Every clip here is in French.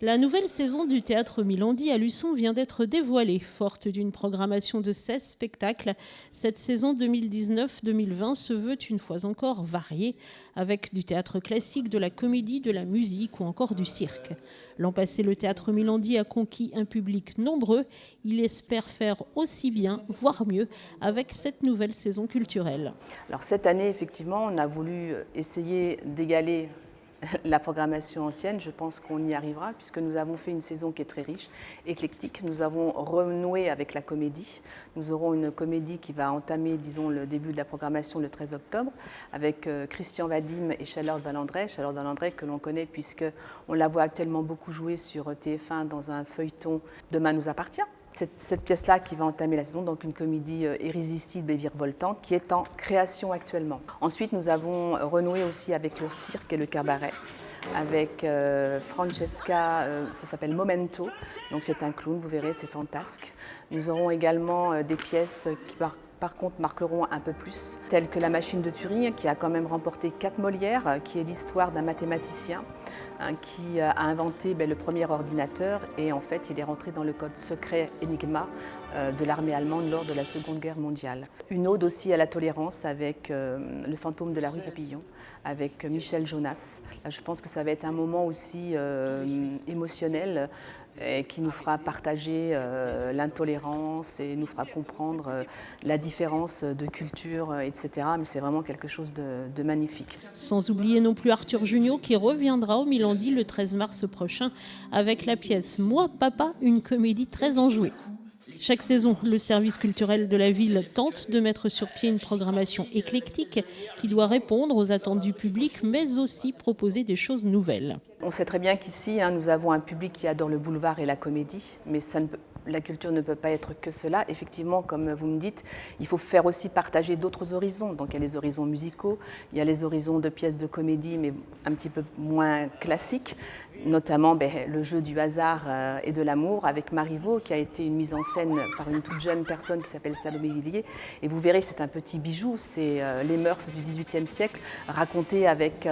La nouvelle saison du Théâtre Milandi à Luçon vient d'être dévoilée. Forte d'une programmation de 16 spectacles, cette saison 2019-2020 se veut une fois encore variée, avec du théâtre classique, de la comédie, de la musique ou encore du cirque. L'an passé, le Théâtre Milandi a conquis un public nombreux. Il espère faire aussi bien, voire mieux, avec cette nouvelle saison culturelle. Alors cette année, effectivement, on a voulu essayer d'égaler la programmation ancienne. Je pense qu'on y arrivera puisque nous avons fait une saison qui est très riche, éclectique. Nous avons renoué avec la comédie. Nous aurons une comédie qui va entamer, disons, le début de la programmation le 13 octobre avec Christian Vadim et Charlotte Valandré. Charlotte Valandré que l'on connaît puisqu'on la voit actuellement beaucoup jouer sur TF1 dans un feuilleton Demain nous appartient. Cette pièce-là qui va entamer la saison, donc une comédie irrésistible et virevoltante qui est en création actuellement. Ensuite, nous avons renoué aussi avec le cirque et le cabaret, avec Francesca, ça s'appelle Momento, donc c'est un clown, vous verrez, c'est fantasque. Nous aurons également des pièces qui par contre marqueront un peu plus, telles que La Machine de Turing, qui a quand même remporté 4 Molières, qui est l'histoire d'un mathématicien qui a inventé le premier ordinateur et en fait il est rentré dans le code secret Enigma de l'armée allemande lors de la Seconde Guerre mondiale. Une ode aussi à la tolérance avec Le fantôme de la rue Papillon, avec Michel Jonas. Là, je pense que ça va être un moment aussi émotionnel et qui nous fera partager l'intolérance et nous fera comprendre la différence de culture, etc. Mais c'est vraiment quelque chose de magnifique. Sans oublier non plus Arthur Junio qui reviendra au Milandi le 13 mars prochain avec la pièce Moi, Papa, une comédie très enjouée. Chaque saison, le service culturel de la ville tente de mettre sur pied une programmation éclectique qui doit répondre aux attentes du public, mais aussi proposer des choses nouvelles. On sait très bien qu'ici, nous avons un public qui adore le boulevard et la comédie, mais la culture ne peut pas être que cela. Effectivement, comme vous me dites, il faut faire aussi partager d'autres horizons. Donc il y a les horizons musicaux, il y a les horizons de pièces de comédie, mais un petit peu moins classiques, notamment le jeu du hasard et de l'amour avec Marivaux, qui a été une mise en scène par une toute jeune personne qui s'appelle Salomé Villiers. Et vous verrez, c'est un petit bijou, c'est les mœurs du XVIIIe siècle, racontées avec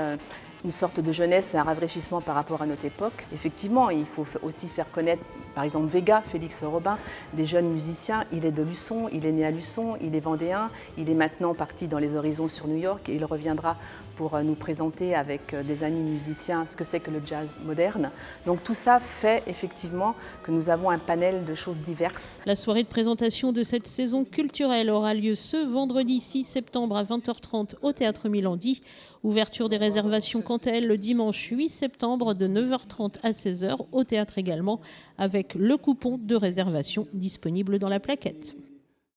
une sorte de jeunesse et un rafraîchissement par rapport à notre époque. Effectivement, il faut aussi faire connaître, par exemple, Vega, Félix Robin, des jeunes musiciens. Il est de Luçon, il est né à Luçon, il est vendéen, il est maintenant parti dans les horizons sur New York et il reviendra pour nous présenter avec des amis musiciens ce que c'est que le jazz moderne. Donc tout ça fait effectivement que nous avons un panel de choses diverses. La soirée de présentation de cette saison culturelle aura lieu ce vendredi 6 septembre à 20h30 au Théâtre Milandi. Ouverture des réservations quant à elle le dimanche 8 septembre de 9h30 à 16h au théâtre également avec le coupon de réservation disponible dans la plaquette.